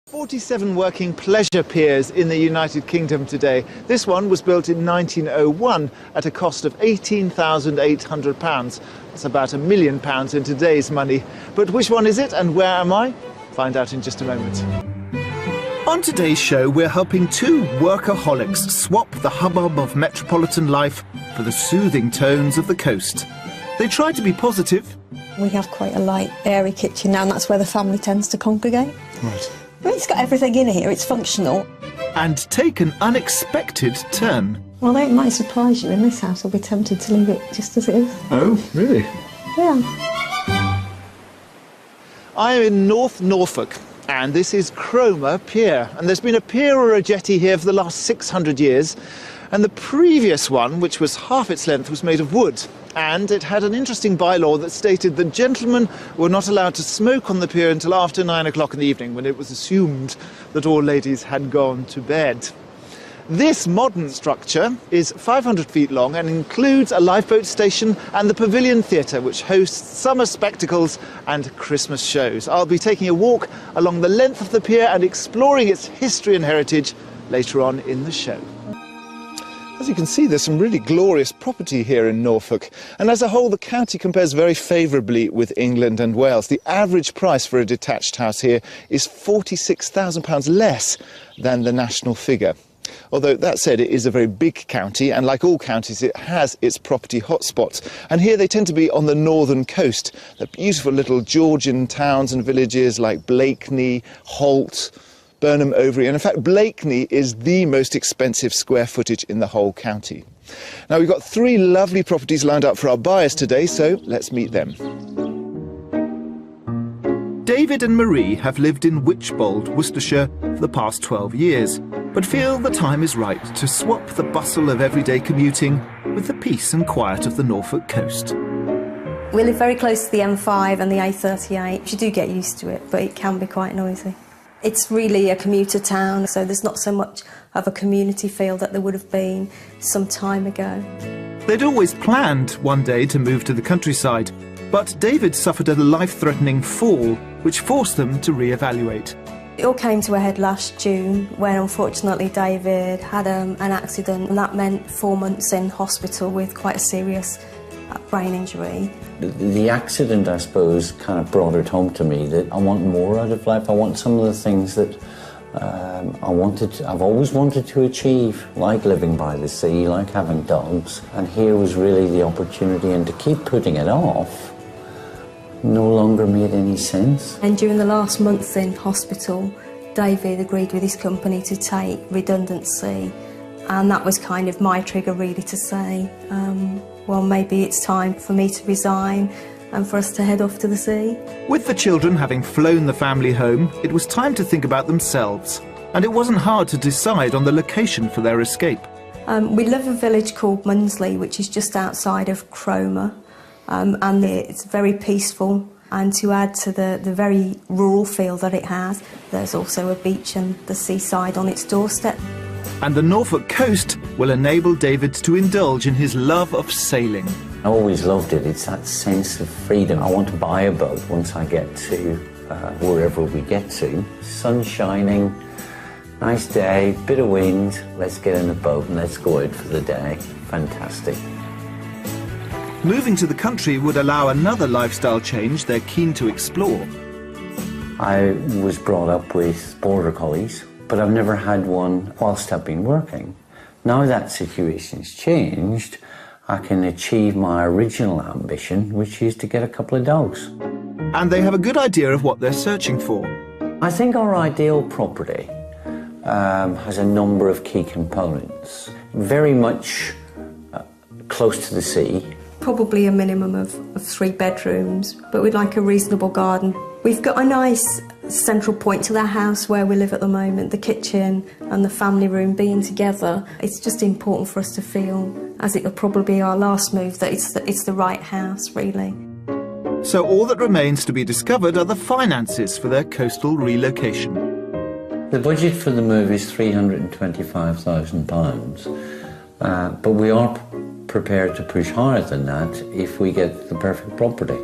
47 working pleasure piers in the United Kingdom today. This one was built in 1901 at a cost of £18,800. That's about £1 million in today's money. But which one is it and where am I? Find out in just a moment. On today's show, we're helping two workaholics swap the hubbub of metropolitan life for the soothing tones of the coast. They try to be positive. We have quite a light, airy kitchen now, and that's where the family tends to congregate. Right. I mean, it's got everything in here, it's functional. And take an unexpected turn. Well, it might surprise you, in this house I'll be tempted to leave it just as it is. Oh, really? Yeah. I am in Norfolk, and this is Cromer Pier. And there's been a pier or a jetty here for the last 600 years. And the previous one, which was half its length, was made of wood. And it had an interesting bylaw that stated that gentlemen were not allowed to smoke on the pier until after 9 o'clock in the evening, when it was assumed that all ladies had gone to bed. This modern structure is 500 feet long and includes a lifeboat station and the Pavilion Theatre, which hosts summer spectacles and Christmas shows. I'll be taking a walk along the length of the pier and exploring its history and heritage later on in the show. As you can see, there's some really glorious property here in Norfolk, and as a whole the county compares very favourably with England and Wales. The average price for a detached house here is £46,000 less than the national figure. Although, that said, it is a very big county, and like all counties it has its property hotspots, and here they tend to be on the northern coast. The beautiful little Georgian towns and villages like Blakeney, Holt, Burnham Overy, and in fact Blakeney is the most expensive square footage in the whole county. Now, we've got three lovely properties lined up for our buyers today, so let's meet them. David and Marie have lived in Wychbold, Worcestershire for the past 12 years, but feel the time is right to swap the bustle of everyday commuting with the peace and quiet of the Norfolk coast. We live very close to the M5 and the A38. You do get used to it, but it can be quite noisy. It's really a commuter town, so there's not so much of a community feel that there would have been some time ago. They'd always planned one day to move to the countryside, but David suffered a life-threatening fall, which forced them to re-evaluate. It all came to a head last June, when unfortunately David had an accident, and that meant 4 months in hospital with quite a serious brain injury. The accident, I suppose, kind of brought it home to me that I want more out of life. I want some of the things that I've always wanted to achieve, like living by the sea, like having dogs. And here was really the opportunity, and to keep putting it off no longer made any sense. And during the last month in hospital, David agreed with his company to take redundancy, and that was kind of my trigger really to say, well, maybe it's time for me to resign and for us to head off to the sea. With the children having flown the family home, it was time to think about themselves, and it wasn't hard to decide on the location for their escape. We live in a village called Munsley, which is just outside of Cromer, and it's very peaceful, and to add to the very rural feel that it has, there's also a beach and the seaside on its doorstep. And the Norfolk coast will enable David to indulge in his love of sailing. I always loved it. It's that sense of freedom. I want to buy a boat once I get to wherever we get to. Sun shining, nice day, bit of wind. Let's get in the boat and let's go out for the day. Fantastic. Moving to the country would allow another lifestyle change they're keen to explore. I was brought up with border collies, but I've never had one whilst I've been working. Now that situation's changed, I can achieve my original ambition, which is to get a couple of dogs. And they have a good idea of what they're searching for. I think our ideal property has a number of key components. Very much close to the sea. Probably a minimum of 3 bedrooms, but we'd like a reasonable garden. We've got a nice central point to the house where we live at the moment, the kitchen and the family room being together. It's just important for us to feel, as it will probably be our last move, that it's the right house, really. So all that remains to be discovered are the finances for their coastal relocation. The budget for the move is £325,000, but we are prepared to push higher than that if we get the perfect property.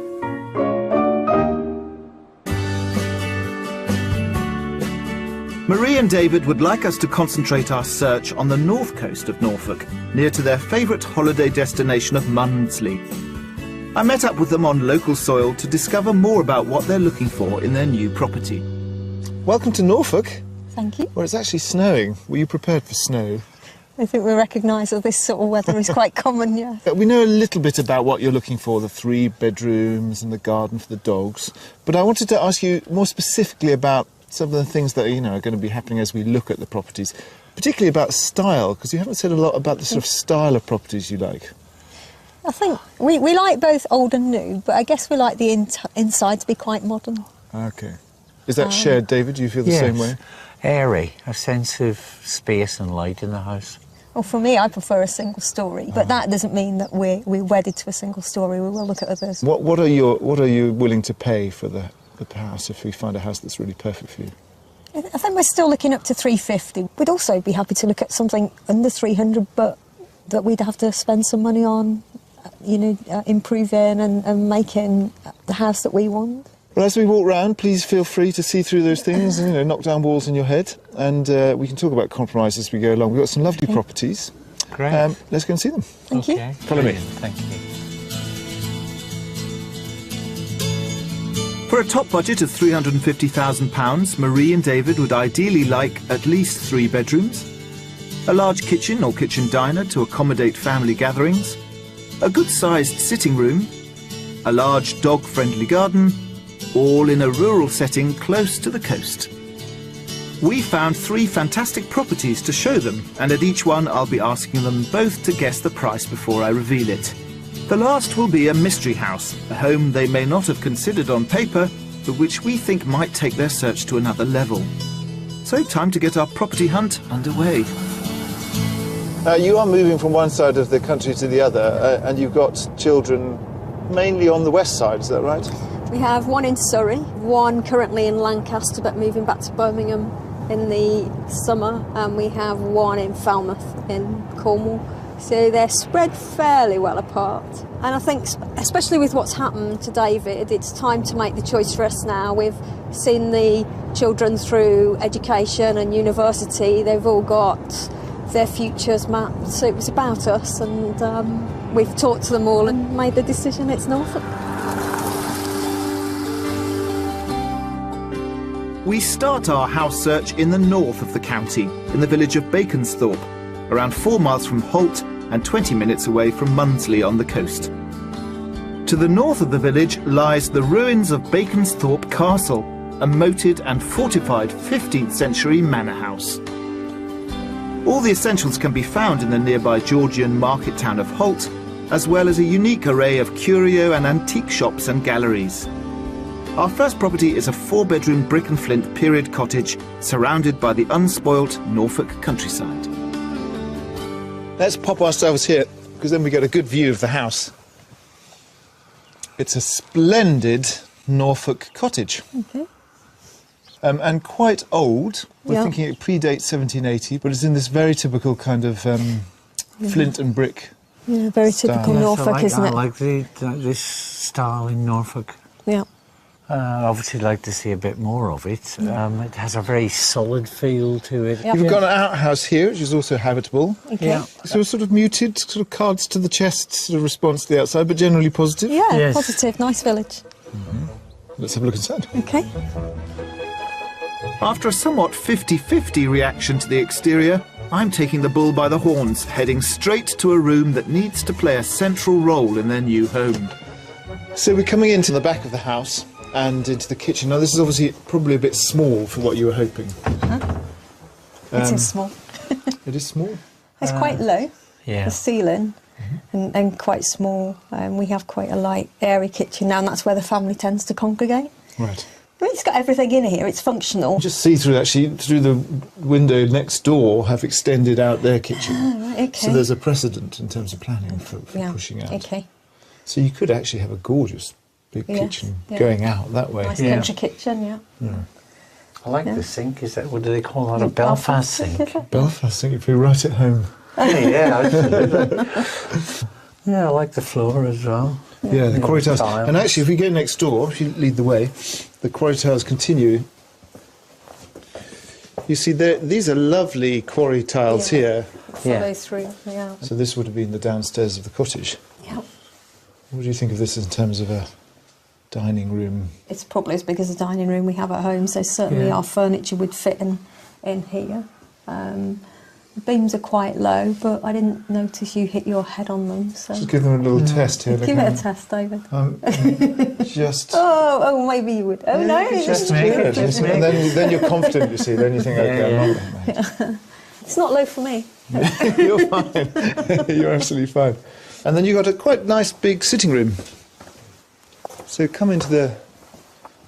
Marie and David would like us to concentrate our search on the north coast of Norfolk, near to their favourite holiday destination of Mundsley. I met up with them on local soil to discover more about what they're looking for in their new property. Welcome to Norfolk. Thank you. Well, it's actually snowing. Were you prepared for snow? I think we recognise that this sort of weather is quite common, yeah. We know a little bit about what you're looking for, the 3 bedrooms and the garden for the dogs. But I wanted to ask you more specifically about some of the things that are going to be happening as we look at the properties, particularly about style, because you haven't said a lot about the sort of style of properties you like. I think we like both old and new, but I guess we like the inside to be quite modern. OK. Is that shared, David? Do you feel the same way? Airy, a sense of space and light in the house. Well, for me, I prefer a single story, but that doesn't mean that we're wedded to a single story. We will look at others. What are you willing to pay for the house if we find a house that's really perfect for you? I think we're still looking up to 350. We'd also be happy to look at something under 300, but that we'd have to spend some money on, improving and making the house that we want. Well, as we walk round, please feel free to see through those things, knock down walls in your head, and we can talk about compromise as we go along. We've got some lovely properties. Great. Let's go and see them. Thank you. Follow me. Thank you. For a top budget of £350,000, Marie and David would ideally like at least 3 bedrooms, a large kitchen or kitchen diner to accommodate family gatherings, a good-sized sitting room, a large dog-friendly garden, all in a rural setting close to the coast. We found 3 fantastic properties to show them, and at each one I'll be asking them both to guess the price before I reveal it. The last will be a mystery house, a home they may not have considered on paper, but which we think might take their search to another level. So time to get our property hunt underway. You are moving from one side of the country to the other, and you've got children mainly on the west side, is that right? We have one in Surrey, one currently in Lancaster but moving back to Birmingham in the summer, and we have one in Falmouth in Cornwall. So they're spread fairly well apart. And I think, especially with what's happened to David, it's time to make the choice for us now. We've seen the children through education and university. They've all got their futures mapped. So it was about us, and we've talked to them all and made the decision it's Norfolk. We start our house search in the north of the county, in the village of Baconsthorpe, around 4 miles from Holt and 20 minutes away from Mundsley on the coast. To the north of the village lies the ruins of Baconsthorpe Castle, a moated and fortified 15th century manor house. All the essentials can be found in the nearby Georgian market town of Holt, as well as a unique array of curio and antique shops and galleries. Our first property is a 4-bedroom brick and flint period cottage surrounded by the unspoilt Norfolk countryside. Let's pop ourselves here, because then we get a good view of the house. It's a splendid Norfolk cottage. Okay. And quite old. We're Yeah. thinking it predates 1780, but it's in this very typical kind of flint and brick. Yeah, very typical Yes, Norfolk, isn't I it? like this style in Norfolk. Yeah. Obviously like to see a bit more of it. It has a very solid feel to it. Yep. You've got an outhouse here, which is also habitable. Okay. Yeah. So a sort of muted, sort of cards to the chest sort of response to the outside, but generally positive. Yeah, Yes. positive, nice village. Let's have a look inside. Okay. After a somewhat 50-50 reaction to the exterior, I'm taking the bull by the horns, heading straight to a room that needs to play a central role in their new home. So we're coming into the back of the house and into the kitchen. Now, this is obviously probably a bit small for what you were hoping. It is small. It is small. It's quite low, Yeah. the ceiling, and quite small. We have quite a light, airy kitchen now, and that's where the family tends to congregate. Right. I mean, it's got everything in here. It's functional. Just see through, actually, through the window next door, have extended out their kitchen. Right, okay. So there's a precedent in terms of planning for pushing out. Okay. So you could actually have a gorgeous big Yes, kitchen yeah. going out that way. Nice Yeah. country kitchen, yeah. I like the sink. Is that, what do they call that? A Belfast sink? is it? Belfast, I think you'd be right at home. Yeah, absolutely. Yeah, I like the floor as well. Yeah, the quarry towers. tiles. And actually, if we go next door, if you lead the way, the quarry towers continue You see, these are lovely quarry tiles here. Follow through, yeah. So this would have been the downstairs of the cottage. Yeah. What do you think of this in terms of a dining room? It's probably as big as the dining room we have at home, so certainly our furniture would fit in here. The beams are quite low, but I didn't notice you hit your head on them. So Just give them a little test here. give it a test, David. Just... Oh, maybe you would. Oh, no. Just make it. And then you're confident, you see. Then you think, okay, I'm not mate. It's not low for me. You're fine. You're absolutely fine. And then you've got a quite nice big sitting room. So come into the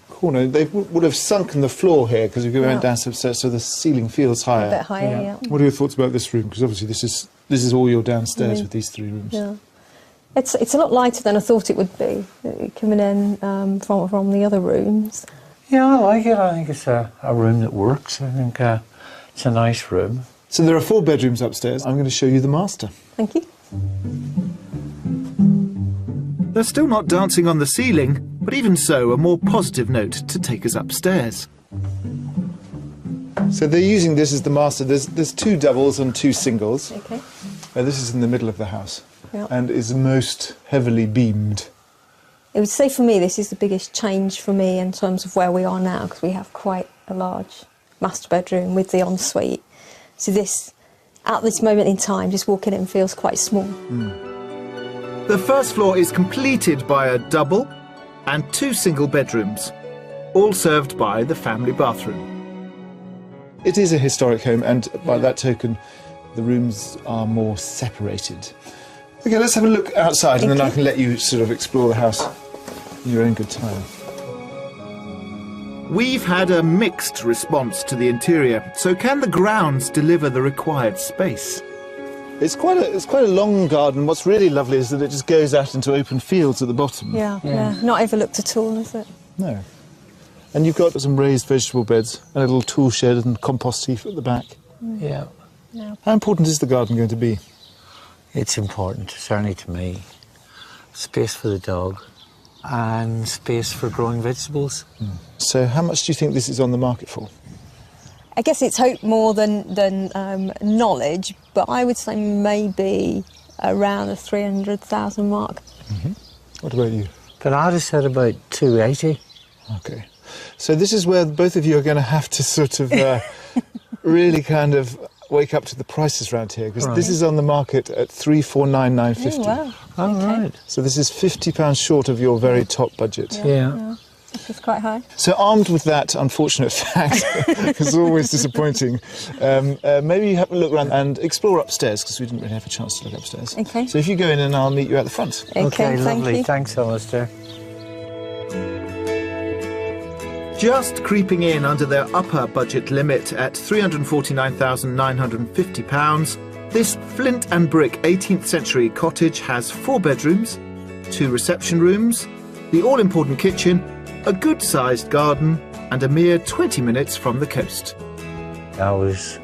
corner. They would have sunken the floor here because if you went down upstairs, so the ceiling feels higher. A bit higher, yeah. What are your thoughts about this room? Because obviously this is all your downstairs with these 3 rooms. Yeah. It's a lot lighter than I thought it would be, coming in from the other rooms. Yeah, I like it. I think it's a room that works. I think it's a nice room. So there are 4 bedrooms upstairs. I'm going to show you the master. Thank you. They're still not dancing on the ceiling, but even so, a more positive note to take us upstairs. So they're using this as the master. There's 2 doubles and 2 singles. Okay. This is in the middle of the house Yeah. and is most heavily beamed. I would say for me this is the biggest change for me in terms of where we are now, because we have quite a large master bedroom with the ensuite. So this, at this moment in time, just walking in feels quite small. The first floor is completed by a double and 2 single bedrooms, all served by the family bathroom. It is a historic home, and by that token, the rooms are more separated. Okay, let's have a look outside, and then I can let you sort of explore the house in your own good time. We've had a mixed response to the interior, so can the grounds deliver the required space? It's quite a long garden. What's really lovely is that it just goes out into open fields at the bottom. Yeah. Not overlooked at all, is it? No. And you've got some raised vegetable beds, a little tool shed and compost heap at the back. Yeah. How important is the garden going to be? It's important, certainly to me. Space for the dog and space for growing vegetables. So how much do you think this is on the market for? I guess it's hope more than knowledge, but I would say maybe around the 300,000 mark. What about you? But I'd have said about 280. Okay. So this is where both of you are going to have to sort of really kind of wake up to the prices around here, because this is on the market at 349,950. Oh, wow. All right. So this is £50 short of your very top budget. Yeah. It's quite high. So armed with that unfortunate fact, it's always disappointing, maybe you have a look around and explore upstairs, because we didn't really have a chance to look upstairs. Okay. So if you go in, and I'll meet you at the front. Okay, thank lovely. you. Thanks, Alistair. Just creeping in under their upper budget limit at £349,950, this flint and brick 18th century cottage has 4 bedrooms, 2 reception rooms, the all-important kitchen, a good-sized garden, and a mere 20 minutes from the coast. I was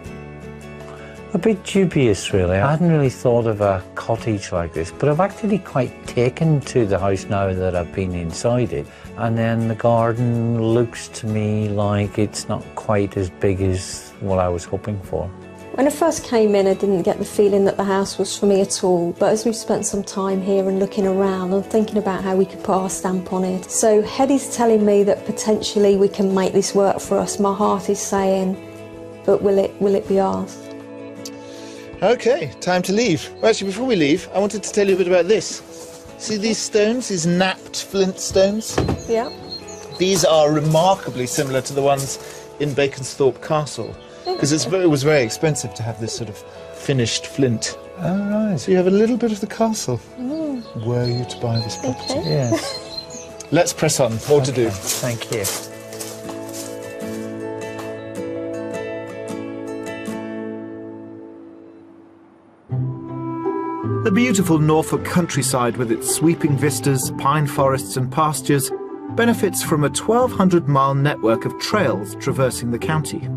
a bit dubious, really. I hadn't really thought of a cottage like this, but I've actually quite taken to the house now that I've been inside it. And then the garden looks to me like it's not quite as big as what I was hoping for. When I first came in, I didn't get the feeling that the house was for me at all, but as we've spent some time here and looking around and thinking about how we could put our stamp on it, so Hetty's telling me that potentially we can make this work for us. My heart is saying, but will it be ours? Okay, time to leave. Well, actually, before we leave, I wanted to tell you a bit about this. See these stones, these napped flint stones? Yeah. These are remarkably similar to the ones in Baconsthorpe Castle, because it was very expensive to have this sort of finished flint. Oh, right. So you have a little bit of the castle, were you to buy this property. Okay. Yes. Let's press on, more to do. Thank you. The beautiful Norfolk countryside with its sweeping vistas, pine forests and pastures benefits from a 1,200-mile network of trails traversing the county.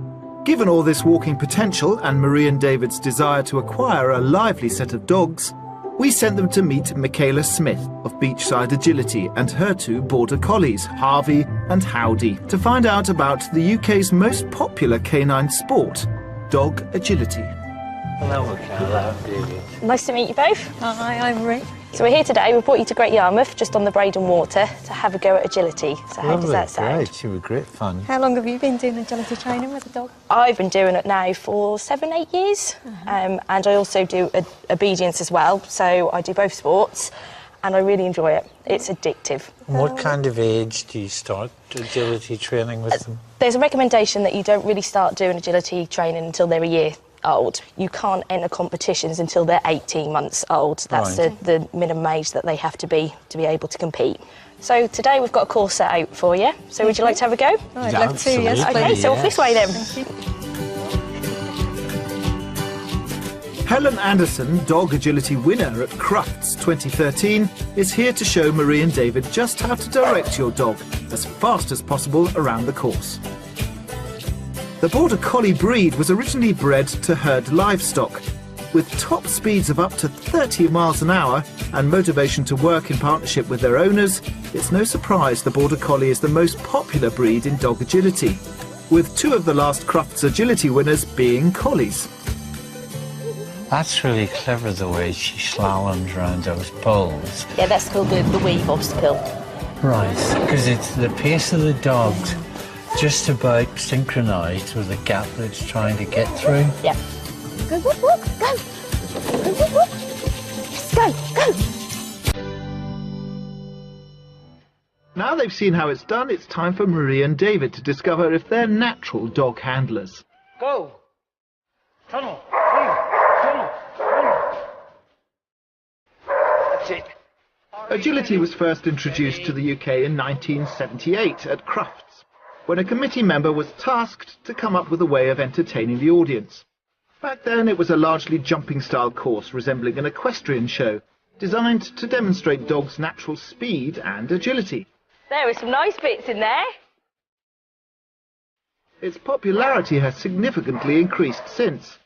Given all this walking potential and Marie and David's desire to acquire a lively set of dogs, We sent them to meet Michaela Smith of Beachside Agility and her two border collies, Harvey and Howdy, to find out about the UK's most popular canine sport, dog agility. Hello, Michaela. How are you? Nice to meet you both. Hi, I'm Rick. So we're here today. We've brought you to Great Yarmouth, just on the Braden Water, to have a go at agility. So how does that sound? Great, should be great fun. How long have you been doing agility training with the dog? I've been doing it now for 7-8 years, and I also do obedience as well. So I do both sports, and I really enjoy it. It's addictive. What kind of age do you start agility training with them? There's a recommendation that you don't really start doing agility training until they're a year old. You can't enter competitions until they're 18 months old. That's Right. the minimum age that they have to be able to compete. So today we've got a course set out for you. So would you like to have a go? I'd love to, yes, Absolutely. Okay, so off this way then. Helen Anderson, dog agility winner at Crufts 2013, is here to show Marie and David just how to direct your dog as fast as possible around the course. The Border Collie breed was originally bred to herd livestock. With top speeds of up to 30 miles an hour and motivation to work in partnership with their owners, it's no surprise the Border Collie is the most popular breed in dog agility, with two of the last Crufts agility winners being collies. That's really clever, the way she slaloms around those poles. Yeah, that's called the weave obstacle. Right, because it's the pace of the dog's just about synchronised with the gap that it's trying to get through. Yeah. Go, whoop, whoop, go. Go, whoop, whoop. Yes, go, go. Now they've seen how it's done, it's time for Marie and David to discover if they're natural dog handlers. Go! Tunnel! Tunnel! Tunnel! That's it. Agility was first introduced to the UK in 1978 at Crufts, when a committee member was tasked to come up with a way of entertaining the audience. Back then it was a largely jumping-style course resembling an equestrian show, designed to demonstrate dogs' natural speed and agility. There are some nice bits in there. Its popularity has significantly increased since,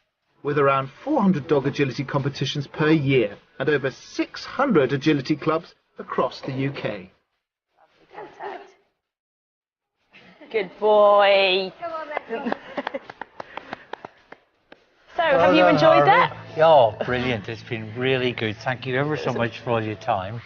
with around 400 dog agility competitions per year and over 600 agility clubs across the UK. Good boy. So, have you enjoyed that? Oh, brilliant. It's been really good. Thank you ever so much for all your time.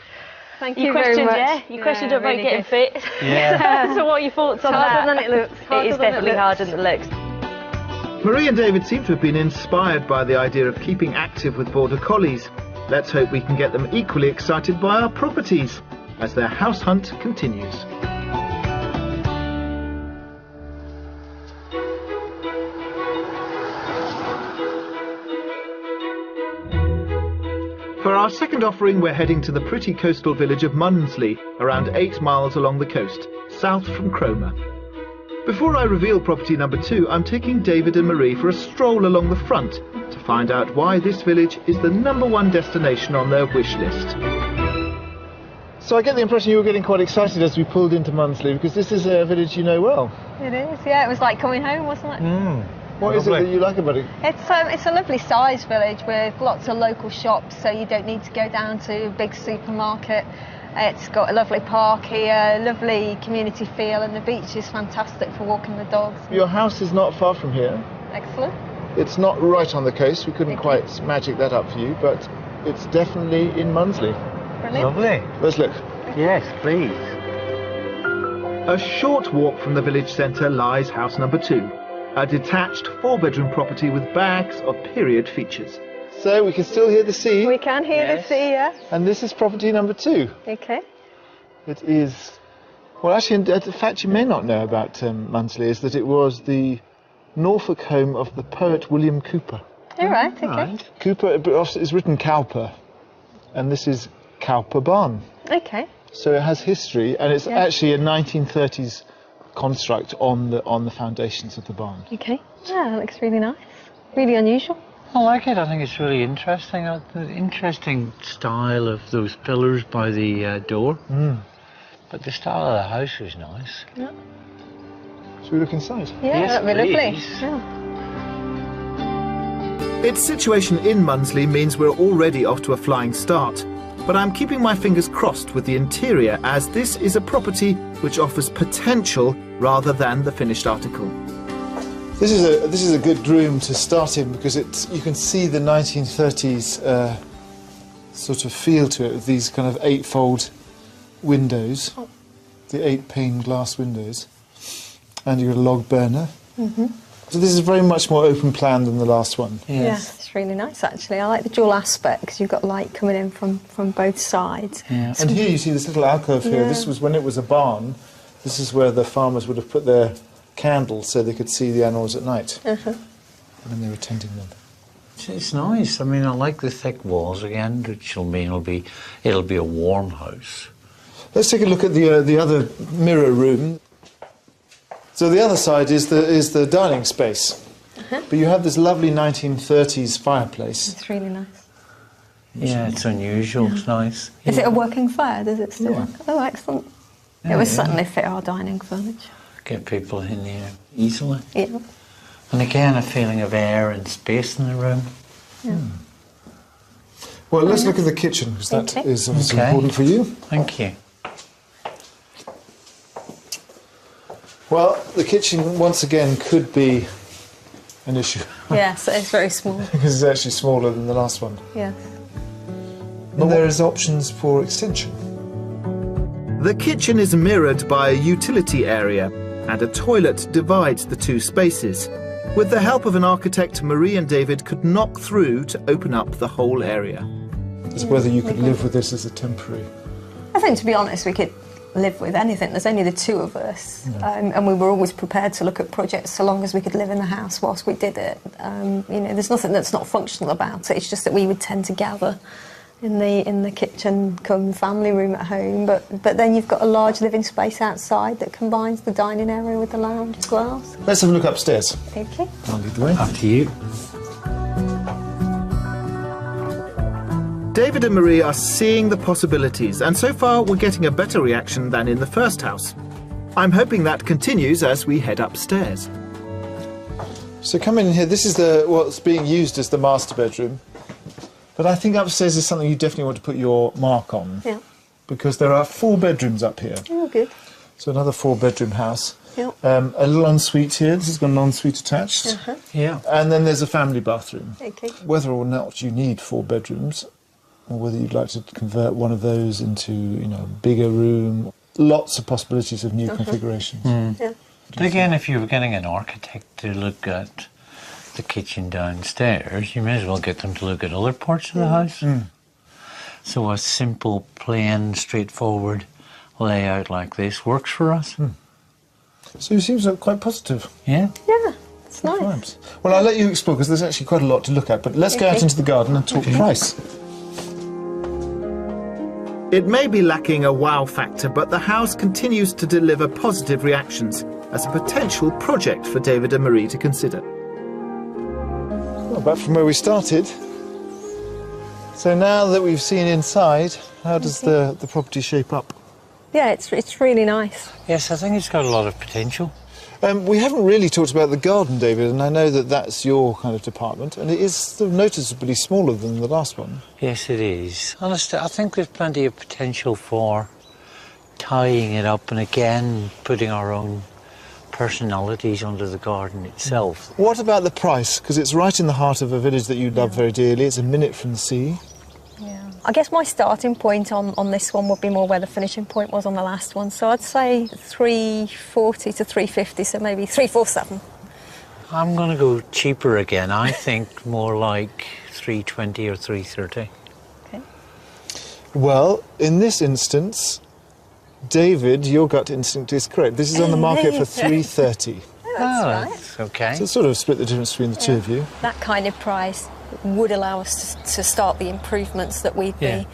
Thank You questioned, yeah? You questioned about really getting good. fit. Yeah. So what are your thoughts on that? Harder than it looks. It is definitely harder than it looks. Marie and David seem to have been inspired by the idea of keeping active with Border Collies. Let's hope we can get them equally excited by our properties as their house hunt continues. For our second offering, we're heading to the pretty coastal village of Munsley, around 8 miles along the coast, south from Cromer. Before I reveal property number 2, I'm taking David and Marie for a stroll along the front to find out why this village is the #1 destination on their wish list. So I get the impression you were getting quite excited as we pulled into Munsley, because this is a village you know well. It is, yeah. It was like coming home, wasn't it? What is it that you like about it? It's a lovely sized village with lots of local shops, so you don't need to go down to a big supermarket. It's got a lovely park here, lovely community feel, and the beach is fantastic for walking the dogs. Your house is not far from here. Excellent. It's not right on the coast, we couldn't quite magic that up for you, but it's definitely in Munsley. Brilliant. Lovely. Let's look. Yes, please. A short walk from the village centre lies house number 2, a detached 4-bedroom property with bags of period features. So we can still hear the sea, We can hear the sea, yes. and this is property number 2. Okay. It is, well actually, the fact you may not know about Munsley is that it was the Norfolk home of the poet William Cowper. All right, okay. Right. Cowper is written Cowper, and this is Cowper Barn. Okay. So it has history, and it's actually a 1930s construct on the foundations of the barn. Okay. Yeah, that looks really nice. Really unusual. I like it. I think it's really interesting. The interesting style of those pillars by the door. But the style of the house was nice. Yeah, Should we look inside? yeah, Yes, that'd be lovely. please. Yeah. Its situation in Munsley means we're already off to a flying start. But I'm keeping my fingers crossed with the interior, as this is a property which offers potential rather than the finished article. This is a good room to start in, because you can see the 1930s sort of feel to it, with these kind of 8-fold windows, the 8-pane glass windows, and you've got a log burner. So this is very much more open plan than the last one. Yes, it's really nice actually. I like the dual aspect because you've got light coming in from both sides. Yeah. And here you see this little alcove here. Yeah. This was when it was a barn. This is where the farmers would have put their candles so they could see the animals at night when they were tending them. It's nice. I mean, I like the thick walls again, which will mean it'll be a warm house. Let's take a look at the other mirror room. So the other side is the dining space, but you have this lovely 1930s fireplace. It's really nice. Yeah, it's unusual. It's nice. Is it a working fire? Does it still Yeah. work? Oh, excellent. Yeah, It would yeah. certainly fit our dining furniture. Get people in here easily. Yeah. And again, a feeling of air and space in the room. Yeah. Well, let's look at the kitchen, because that Okay. is obviously Okay. important for you. Thank you. Well, the kitchen, once again, could be an issue, Yes, it's very small. because it's actually smaller than the last one. Yes. But there is options for extension. The kitchen is mirrored by a utility area, and a toilet divides the two spaces. With the help of an architect, Marie and David could knock through to open up the whole area. It's whether you could live with this as a temporary. I think, to be honest, we could live with anything. There's only the two of us, and we were always prepared to look at projects so long as we could live in the house whilst we did it. You know, there's nothing that's not functional about it. It's just that we would tend to gather in the kitchen, come family room at home. But then you've got a large living space outside that combines the dining area with the lounge as well. So, Let's have a look upstairs. okay. I'll lead the way. After you. David and Marie are seeing the possibilities, and so far we're getting a better reaction than in the first house. I'm hoping that continues as we head upstairs. So come in here. This is what's being used as the master bedroom. But I think upstairs is something you definitely want to put your mark on. Yeah. Because there are 4 bedrooms up here. Oh, good. So another 4-bedroom house. Yeah. A little ensuite here. This has got an ensuite attached. Yeah. And then there's a family bathroom. Okay. Whether or not you need 4 bedrooms, or whether you'd like to convert one of those into, a bigger room, lots of possibilities of new configurations. Yeah. But again, if you were getting an architect to look at the kitchen downstairs, you may as well get them to look at other parts of the house. So a simple, plain, straightforward layout like this works for us. So you seem quite positive. Yeah. Yeah, it's nice. Vibes. Well, I'll let you explore, because there's actually quite a lot to look at, but let's go out into the garden and talk price. It may be lacking a wow factor, but the house continues to deliver positive reactions as a potential project for David and Marie to consider. Well, back from where we started. So now that we've seen inside, how does the property shape up? Yeah, it's really nice. Yes, I think it's got a lot of potential. We haven't really talked about the garden, David, and I know that that's your kind of department, and it is sort of noticeably smaller than the last one. Yes, it is. Honestly, I think there's plenty of potential for tying it up and again putting our own personalities under the garden itself. What about the price? Because it's right in the heart of a village that you love very dearly. It's a minute from the sea. Yeah. I guess my starting point on this one would be more where the finishing point was on the last one. So I'd say 340 to 350, so maybe 347. I'm going to go cheaper again. I think more like 320 or 330. Okay. Well, in this instance, David, your gut instinct is correct. This is on the market for 330. That's okay. So it's sort of split the difference between the two of you. That kind of price would allow us to start the improvements that we'd be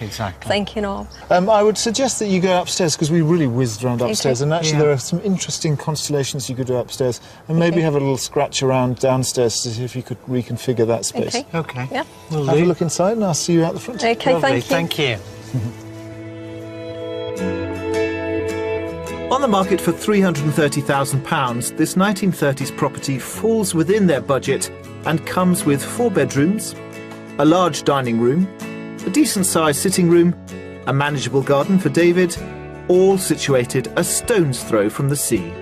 thinking of. I would suggest that you go upstairs, because we really whizzed around upstairs, and actually there are some interesting constellations you could do upstairs, and maybe have a little scratch around downstairs to see if you could reconfigure that space. Okay. Yeah. Have a look inside, and I'll see you out the front. Okay, Lovely, thank you. thank you. On the market for £330,000, this 1930s property falls within their budget and comes with 4 bedrooms, a large dining room, a decent-sized sitting room, a manageable garden for David, all situated a stone's throw from the sea.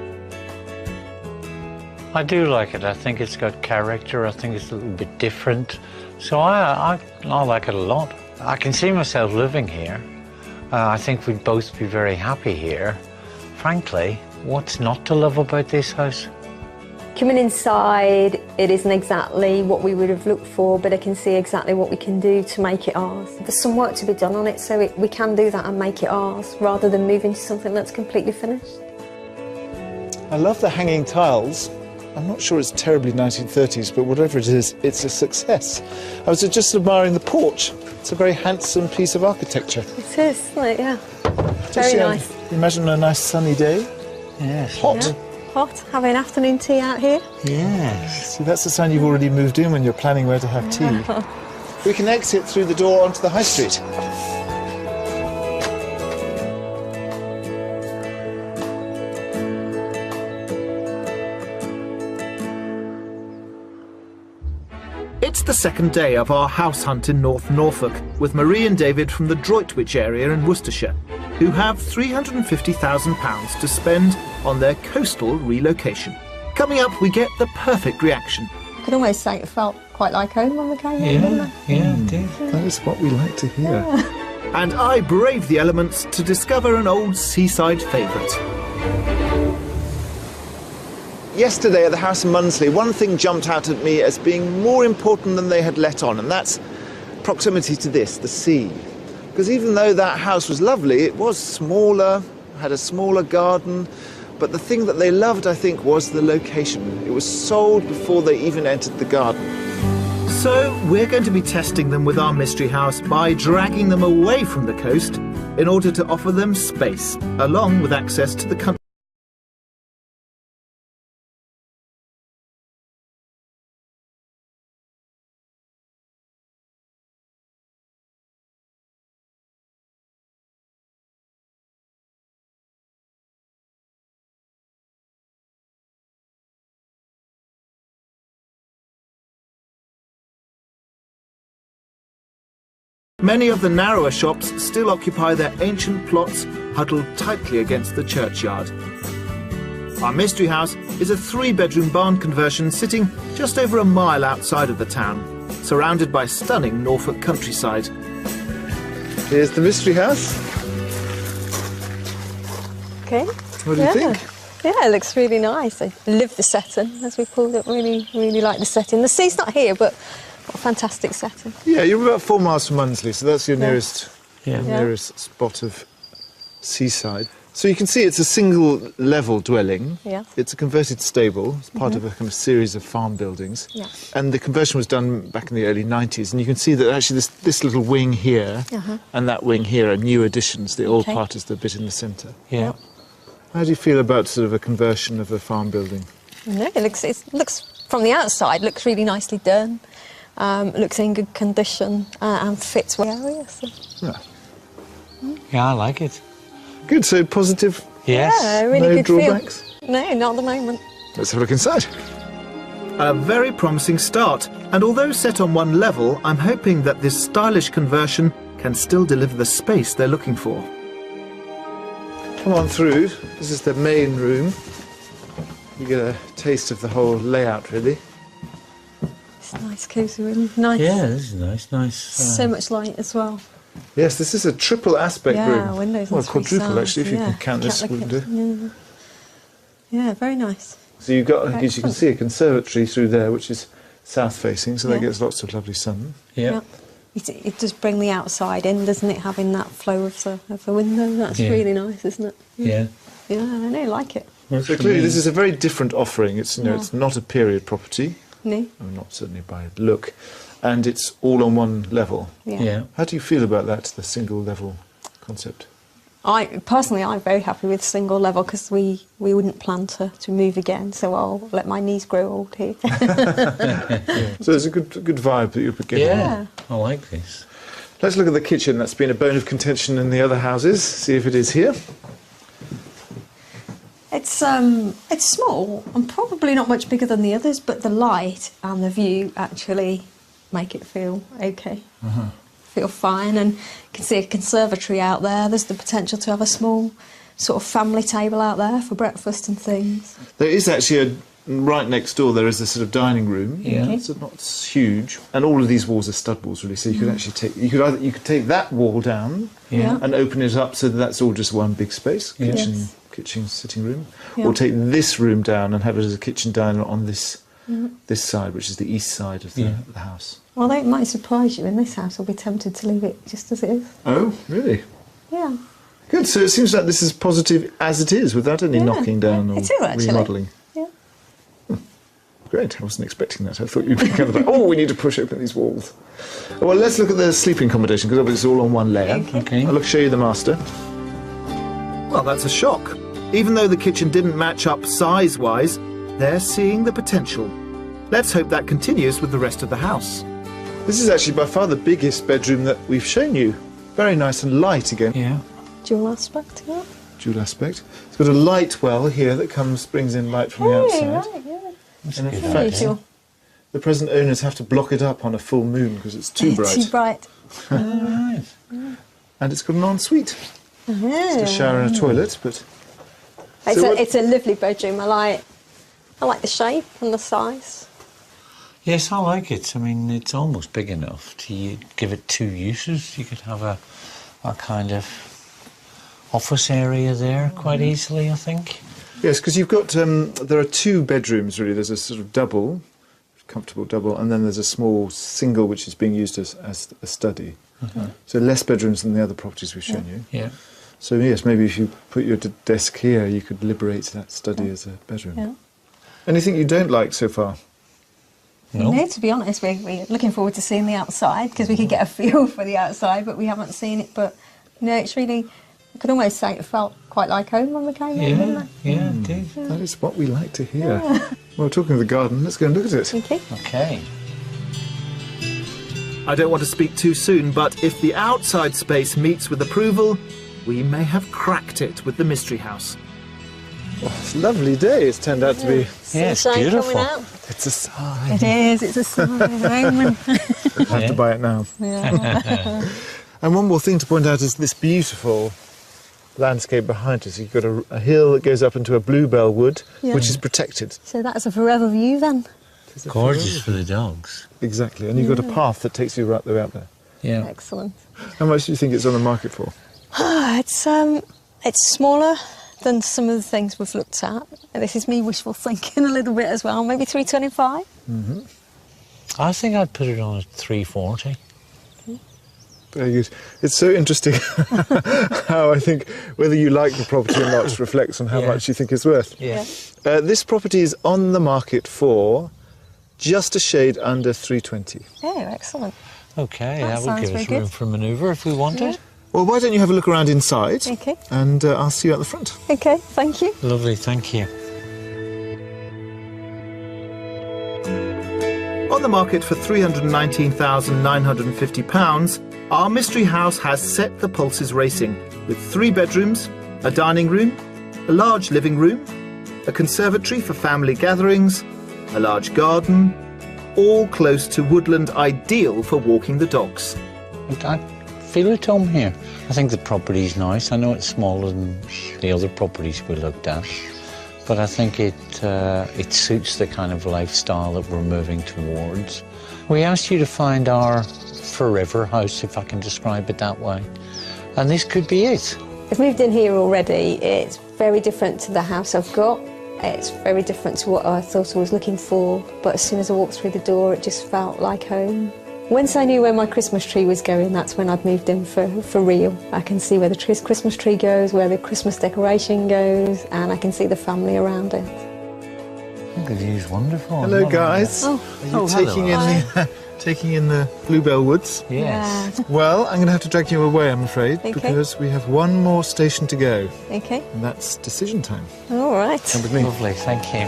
I do like it. I think it's got character. I think it's a little bit different. So I like it a lot. I can see myself living here. I think we'd both be very happy here. Frankly, what's not to love about this house? Coming inside, it isn't exactly what we would have looked for, but I can see exactly what we can do to make it ours. There's some work to be done on it, so we can do that and make it ours, rather than move into something that's completely finished. I love the hanging tiles. I'm not sure it's terribly 1930s, but whatever it is, it's a success. I was just admiring the porch. It's a very handsome piece of architecture. It is, isn't it? Yeah. Very nice. Imagine a nice sunny day. Yes. Hot. Yeah. Hot, having afternoon tea out here. Yes. See, that's the sign you've already moved in when you're planning where to have tea. We can exit through the door onto the high street. It's the second day of our house hunt in North Norfolk, with Marie and David from the Droitwich area in Worcestershire, who have £350,000 to spend on their coastal relocation. Coming up, we get the perfect reaction. I could almost say it felt quite like home when we came in, didn't it? Yeah, it did. That is what we like to hear. And I braved the elements to discover an old seaside favourite. Yesterday at the house in Munsley, one thing jumped out at me as being more important than they had let on, and that's proximity to this, the sea. Because even though that house was lovely, it was smaller, had a smaller garden, but the thing that they loved, I think, was the location. It was sold before they even entered the garden. So we're going to be testing them with our mystery house by dragging them away from the coast in order to offer them space, along with access to the country. Many of the narrower shops still occupy their ancient plots huddled tightly against the churchyard. Our mystery house is a 3-bedroom barn conversion sitting just over a mile outside of the town, surrounded by stunning Norfolk countryside. Here's the mystery house. Okay. What do you think? Yeah, it looks really nice. I live the setting, as we called it. Really like the setting. The sea's not here, but what a fantastic setting. Yeah, you're about 4 miles from Munsley, so that's your nearest spot of seaside. So you can see it's a single level dwelling. Yeah. It's a converted stable. It's part of a kind of series of farm buildings. Yeah. And the conversion was done back in the early 90s. And you can see that actually this little wing here and that wing here are new additions. The old part is the bit in the centre. Yeah. How do you feel about sort of a conversion of a farm building? No, it looks from the outside, looks really nicely done. Looks in good condition and fits well. Yeah, I like it. Good, so positive? Yes. Yeah, really no good drawbacks? feel. No, not at the moment. Let's have a look inside. A very promising start, and although set on one level, I'm hoping that this stylish conversion can still deliver the space they're looking for. Come on through. This is the main room. You get a taste of the whole layout, really. It's a nice, cosy room. Nice. Yeah, this is nice. So much light as well. Yes, this is a triple aspect room. Yeah, windows well, on 3 quadruple sides, actually, if you can count this window. Yeah, very nice. So you've got, Very as you can see, a conservatory through there, which is south-facing, so that gets lots of lovely sun. Yeah. It does bring the outside in, doesn't it? Having that flow of the window. That's really nice, isn't it? Yeah. Yeah, I know, like it. So clearly, this is a very different offering. It's it's not a period property. No. Well, not certainly by look, and it's all on one level. Yeah. How do you feel about that, the single level concept? I'm very happy with single level because we wouldn't plan to move again, so I'll let my knees grow old here. So there's a good vibe that you're getting. Yeah, I like this. Let's look at the kitchen. That's been a bone of contention in the other houses. See if it is here. It's small and probably not much bigger than the others, but the light and the view actually make it feel okay. Feel fine, and you can see a conservatory out there. There's the potential to have a small sort of family table out there for breakfast and things. There is actually right next door there is a sort of dining room. Yeah. It's not huge, and all of these walls are stud walls really. So you could actually you could take that wall down Yeah. and open it up so that that's all just one big space, kitchen, Yes. kitchen, sitting room, Yeah. or take this room down and have it as a kitchen diner on this side, which is the east side of the house. Well, it might surprise you. In this house, I'll be tempted to leave it just as it is. Oh, really? Yeah. Good. So it seems like this is positive as it is, without any knocking down or It is, actually. remodelling. Yeah. Great. I wasn't expecting that. I thought you'd be kind of like, oh, we need to push open these walls. Well, let's look at the sleeping accommodation, because obviously it's all on one layer. Okay. I'll show you the master. Well, that's a shock. Even though the kitchen didn't match up size-wise, they're seeing the potential. Let's hope that continues with the rest of the house. This is actually by far the biggest bedroom that we've shown you. Very nice and light again. Yeah. Dual aspect, yeah. Dual aspect. It's got a light well here that brings in light from the outside. Right, yeah. And in good fact, Unusual. the present owners have to block it up on a full moon because it's too bright. Too bright. Right. And it's got an ensuite. It's a shower and a toilet, but It's a lovely bedroom. I like the shape and the size. Yes, I like it. I mean, it's almost big enough to give it two uses. You could have a kind of office area there quite easily, I think. yes, because you've got there are two bedrooms really. There's a sort of double, comfortable double, and then there's a small single which is being used as a study. So less bedrooms than the other properties we've shown you. Yeah. So yes, maybe if you put your desk here, you could liberate that study as a bedroom. Yeah. Anything you don't like so far? No. No, to be honest, we're looking forward to seeing the outside because we could get a feel for the outside, but we haven't seen it. But it's really, I could almost say it felt quite like home when we came in, didn't Yeah. it? Yeah, it did. That is what we like to hear. Well, talking of the garden, let's go and look at it. Okay. Okay. I don't want to speak too soon, but if the outside space meets with approval, we may have cracked it with the Mystery House. Oh, it's a lovely day it's turned out to be. Yeah, it's Sunshine beautiful. coming out. It's a sign. It is. It's a sign of omen. I have to buy it now. Yeah. And one more thing to point out is this beautiful landscape behind us. You've got a hill that goes up into a bluebell wood, Yeah. which is protected. So that's a forever view then. Gorgeous for the dogs. Exactly. And you've got a path that takes you right the way up there. Yeah. Excellent. How much do you think it's on the market for? It's smaller than some of the things we've looked at. And this is me wishful thinking a little bit as well. Maybe 325. I think I'd put it on at 340. Very good. It's so interesting how I think whether you like the property or not reflects on how Yeah. much you think it's worth. Yeah. This property is on the market for just a shade under 320. Oh, excellent. Okay, That that would sounds give very us room good. for manoeuvre if we wanted. Well, why don't you have a look around inside? Okay. And I'll see you at the front. Okay, thank you. Lovely, thank you. On the market for £319,950, our mystery house has set the pulses racing, with 3 bedrooms, a dining room, a large living room, a conservatory for family gatherings, a large garden, all close to woodland ideal for walking the dogs. I feel at home here. I think the property's nice. I know it's smaller than the other properties we looked at, but I think it suits the kind of lifestyle that we're moving towards. We asked you to find our forever house, if I can describe it that way, and this could be it. I've moved in here already. It's very different to the house I've got. It's very different to what I thought I was looking for, but as soon as I walked through the door, it just felt like home. Once I knew where my Christmas tree was going, that's when I'd moved in for real. I can see where the Christmas tree goes, where the Christmas decoration goes, and I can see the family around it. I think the view's wonderful. Hello, guys. Oh. Are you taking in the Bluebell Woods? Yes. Well, I'm going to have to drag you away, I'm afraid, Okay. because we have one more station to go, Okay, and that's decision time. all right. Come with me. Lovely, thank you.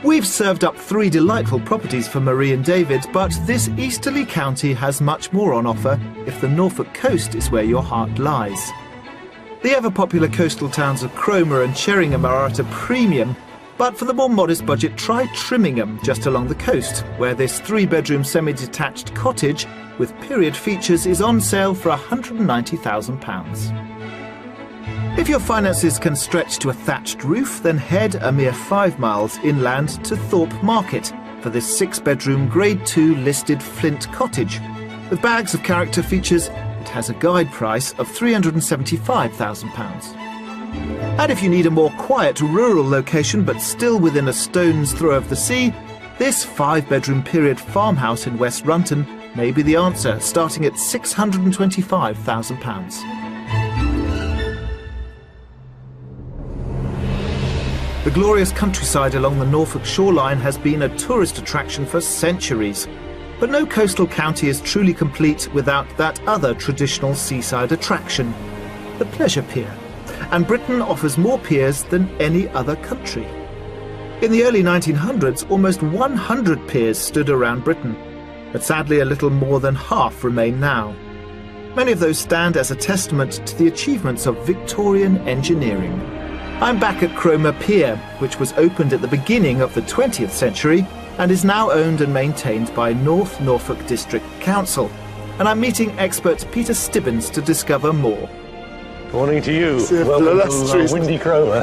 We We've served up 3 delightful properties for Marie and David, but this easterly county has much more on offer if the Norfolk coast is where your heart lies. The ever-popular coastal towns of Cromer and Sheringham are at a premium, but for the more modest budget, try Trimmingham, just along the coast, where this 3-bedroom semi-detached cottage with period features is on sale for £190,000. If your finances can stretch to a thatched roof, then head a mere 5 miles inland to Thorpe Market for this 6-bedroom Grade 2 listed Flint cottage. With bags of character features, it has a guide price of £375,000. And if you need a more quiet rural location but still within a stone's throw of the sea, this 5-bedroom period farmhouse in West Runton may be the answer, starting at £625,000. The glorious countryside along the Norfolk shoreline has been a tourist attraction for centuries. But no coastal county is truly complete without that other traditional seaside attraction, the pleasure pier. And Britain offers more piers than any other country. In the early 1900s, almost 100 piers stood around Britain, but sadly a little more than half remain now. Many of those stand as a testament to the achievements of Victorian engineering. I'm back at Cromer Pier, which was opened at the beginning of the 20th century and is now owned and maintained by North Norfolk District Council. And I'm meeting expert Peter Stibbins to discover more. Morning to you. Welcome to windy Cromer.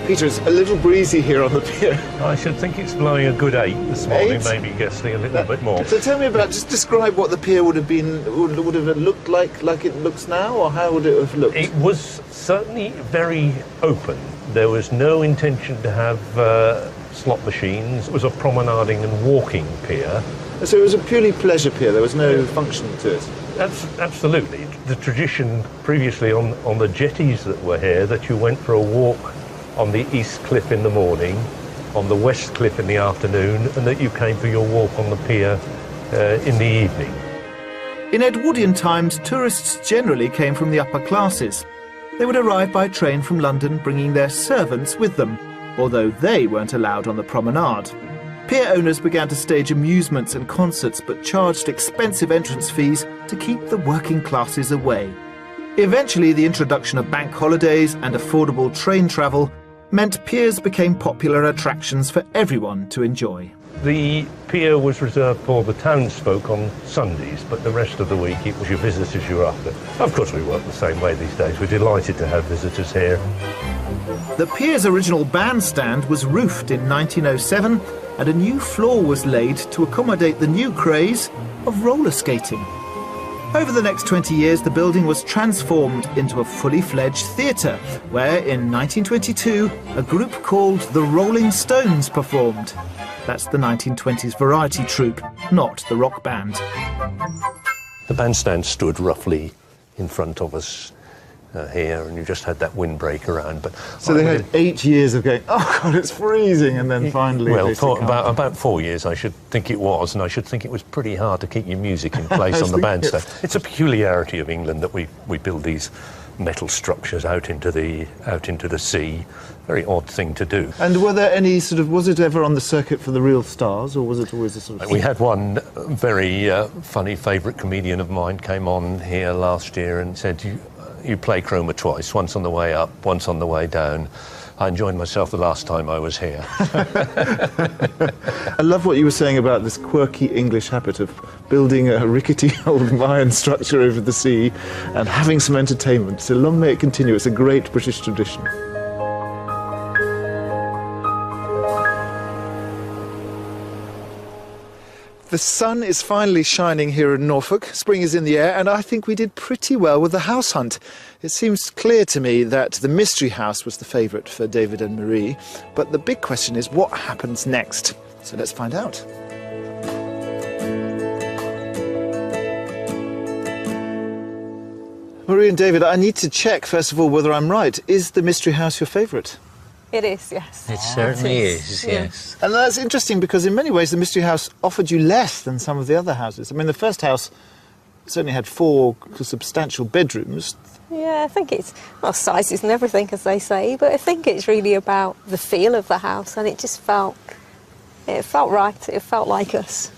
Peter, it's a little breezy here on the pier. I should think it's blowing a good 8 this morning, 8? maybe guessing a little bit more. So tell me just describe what the pier would have looked like it looks now, or how would it have looked? It was certainly very open. There was no intention to have slot machines. It was a promenading and walking pier. So it was a purely pleasure pier, there was no function to it? Absolutely. The tradition previously on the jetties that were here, that you went for a walk on the East Cliff in the morning, on the West Cliff in the afternoon, and that you came for your walk on the pier in the evening. In Edwardian times, tourists generally came from the upper classes. They would arrive by train from London, bringing their servants with them, although they weren't allowed on the promenade. Pier owners began to stage amusements and concerts, but charged expensive entrance fees to keep the working classes away. Eventually, the introduction of bank holidays and affordable train travel meant piers became popular attractions for everyone to enjoy. The pier was reserved for the townsfolk on Sundays, but the rest of the week it was your visitors you were after. Of course, we work the same way these days. We're delighted to have visitors here. The pier's original bandstand was roofed in 1907, and a new floor was laid to accommodate the new craze of roller skating. Over the next 20 years, the building was transformed into a fully fledged theatre, where in 1922, a group called the Rolling Stones performed. That's the 1920s variety troupe, not the rock band. The bandstand stood roughly in front of us here, and you just had that windbreak around. But so they had 8 years of going, oh God, it's freezing, and then finally... Well, for about 4 years, I should think it was, and I should think it was pretty hard to keep your music in place on the bandstand. It's a peculiarity of England that we build these metal structures out into the sea. Very odd thing to do. And were there any was it ever on the circuit for the real stars, or was it always a sort of... We had one very funny favourite comedian of mine came on here last year and said, you play Cromer twice, once on the way up, once on the way down. I enjoyed myself the last time I was here. I love what you were saying about this quirky English habit of building a rickety old Mayan structure over the sea and having some entertainment. So long may it continue. It's a great British tradition. The sun is finally shining here in Norfolk. Spring is in the air, and I think we did pretty well with the house hunt. It seems clear to me that the mystery house was the favourite for David and Marie, but the big question is what happens next? So let's find out. Marie and David, I need to check, first of all, whether I'm right. Is the mystery house your favourite? It is, yes. It certainly is, yes. And that's interesting because in many ways the mystery house offered you less than some of the other houses. I mean, the first house certainly had 4 substantial bedrooms. Yeah, I think it's, well, sizes and everything, as they say, but I think it's really about the feel of the house, and it just felt right, it felt like us.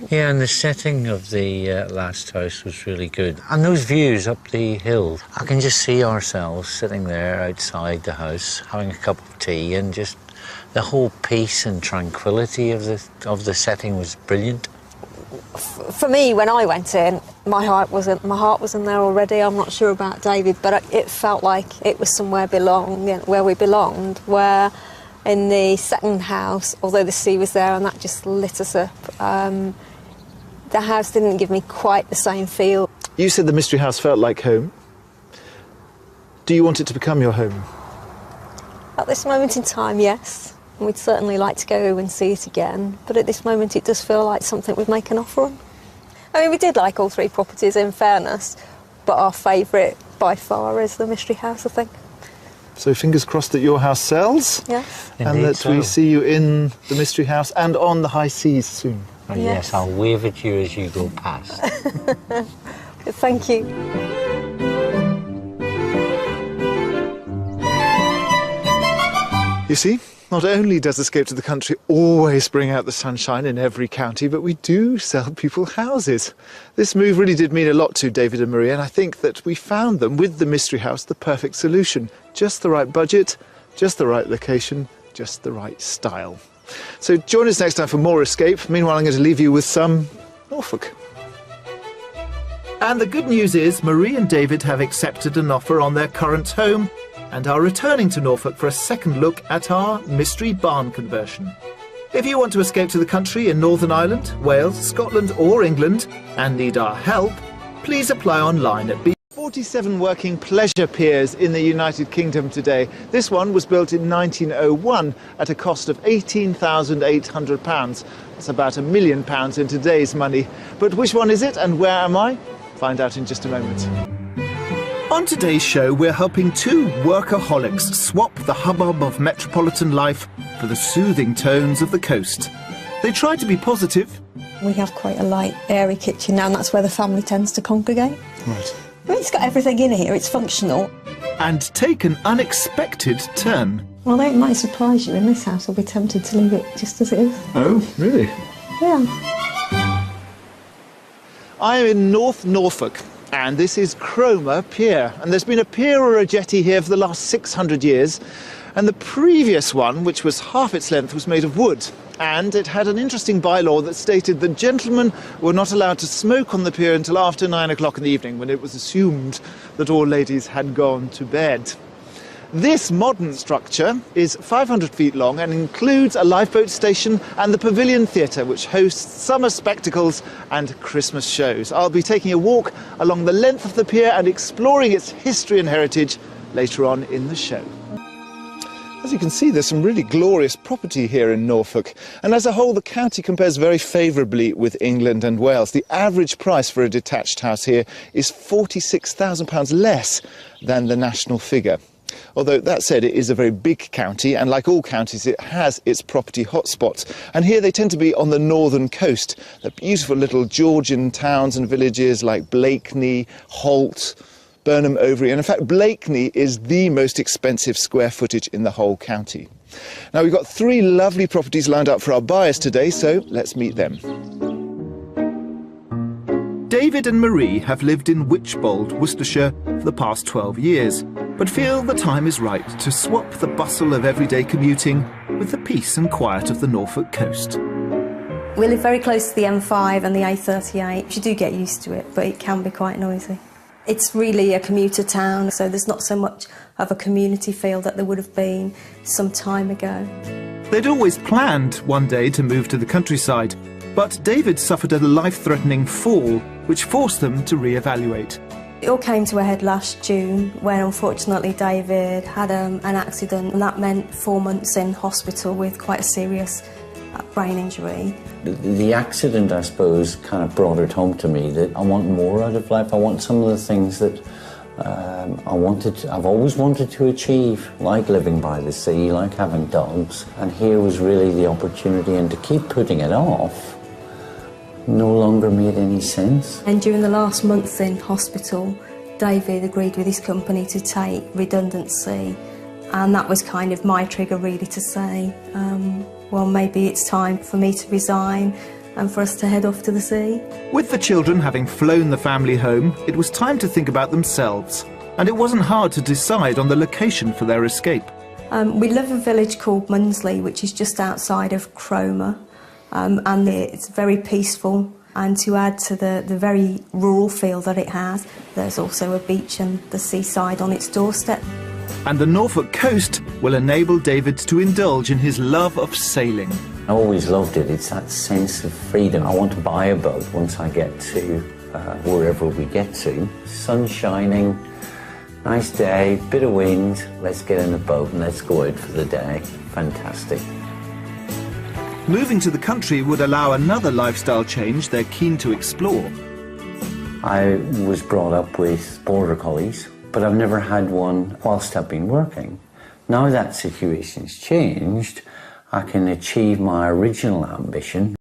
Yeah, and the setting of the last house was really good. And those views up the hill, I can just see ourselves sitting there outside the house, having a cup of tea, and just the whole peace and tranquility of the setting was brilliant. For me, when I went in, my heart was in there already. I'm not sure about David, but it felt like it was somewhere where we belonged, where in the second house, although the sea was there and that just lit us up, the house didn't give me quite the same feel. You said the Mystery House felt like home. Do you want it to become your home? At this moment in time, yes. We'd certainly like to go and see it again, but at this moment it does feel like something we'd make an offer on. I mean, we did like all 3 properties, in fairness, but our favourite by far is the Mystery House, I think. So fingers crossed that your house sells. Yes. And Indeed, that we see you in the Mystery House and on the high seas soon. Oh, yes, I'll wave at you as you go past. Thank you. You see, not only does Escape to the Country always bring out the sunshine in every county, but we do sell people houses. This move really did mean a lot to David and Maria, and I think that we found them, with the Mystery House, the perfect solution. Just the right budget, just the right location, just the right style. So join us next time for more Escape. Meanwhile, I'm going to leave you with some Norfolk. And the good news is Marie and David have accepted an offer on their current home and are returning to Norfolk for a second look at our mystery barn conversion. If you want to escape to the country in Northern Ireland, Wales, Scotland or England and need our help, please apply online at 47 working pleasure piers in the United Kingdom today. This one was built in 1901 at a cost of £18,800. That's about £1 million in today's money. But which one is it and where am I? Find out in just a moment. On today's show, we're helping 2 workaholics swap the hubbub of metropolitan life for the soothing tones of the coast. They try to be positive. We have quite a light, airy kitchen now, and that's where the family tends to congregate. Right. I mean, it's got everything in here, it's functional. And take an unexpected turn. Although it might surprise you, in this house I'll be tempted to leave it just as it is. Oh, really? Yeah. I'm in North Norfolk, and this is Cromer Pier. And there's been a pier or a jetty here for the last 600 years. And the previous one, which was half its length, was made of wood. And it had an interesting bylaw that stated that gentlemen were not allowed to smoke on the pier until after 9 o'clock in the evening, when it was assumed that all ladies had gone to bed. This modern structure is 500 feet long and includes a lifeboat station and the Pavilion Theatre, which hosts summer spectacles and Christmas shows. I'll be taking a walk along the length of the pier and exploring its history and heritage later on in the show. As you can see, there's some really glorious property here in Norfolk, and as a whole the county compares very favourably with England and Wales. The average price for a detached house here is £46,000 less than the national figure. Although, that said, it is a very big county, and like all counties, it has its property hotspots. And here they tend to be on the northern coast. The beautiful little Georgian towns and villages like Blakeney, Holt, Burnham Overy, and in fact Blakeney is the most expensive square footage in the whole county. Now, we've got 3 lovely properties lined up for our buyers today, so let's meet them. David and Marie have lived in Wychbold, Worcestershire for the past 12 years, but feel the time is right to swap the bustle of everyday commuting with the peace and quiet of the Norfolk coast. We live very close to the M5 and the A38. You do get used to it, but it can be quite noisy. It's really a commuter town, so there's not so much of a community feel that there would have been some time ago. They'd always planned one day to move to the countryside, but David suffered a life-threatening fall, which forced them to re-evaluate. It all came to a head last June, when unfortunately David had an accident, and that meant 4 months in hospital with quite a serious brain injury. The accident, I suppose, kind of brought it home to me that I want more out of life. I want some of the things that I've always wanted to achieve, like living by the sea, like having dogs. And here was really the opportunity, and to keep putting it off no longer made any sense. And during the last month in hospital, David agreed with his company to take redundancy, and that was kind of my trigger really to say, well, maybe it's time for me to resign and for us to head off to the sea. With the children having flown the family home, it was time to think about themselves, and it wasn't hard to decide on the location for their escape. We live in a village called Munsley, which is just outside of Cromer, and it's very peaceful. And to add to the very rural feel that it has, there's also a beach and the seaside on its doorstep. And the Norfolk coast will enable David to indulge in his love of sailing. I always loved it. It's that sense of freedom. I want to buy a boat once I get to wherever we get to. Sun shining, nice day, bit of wind, let's get in the boat and let's go out for the day. Fantastic. Moving to the country would allow another lifestyle change they're keen to explore. I was brought up with border collies, but I've never had one whilst I've been working. Now that situation's changed, I can achieve my original ambition.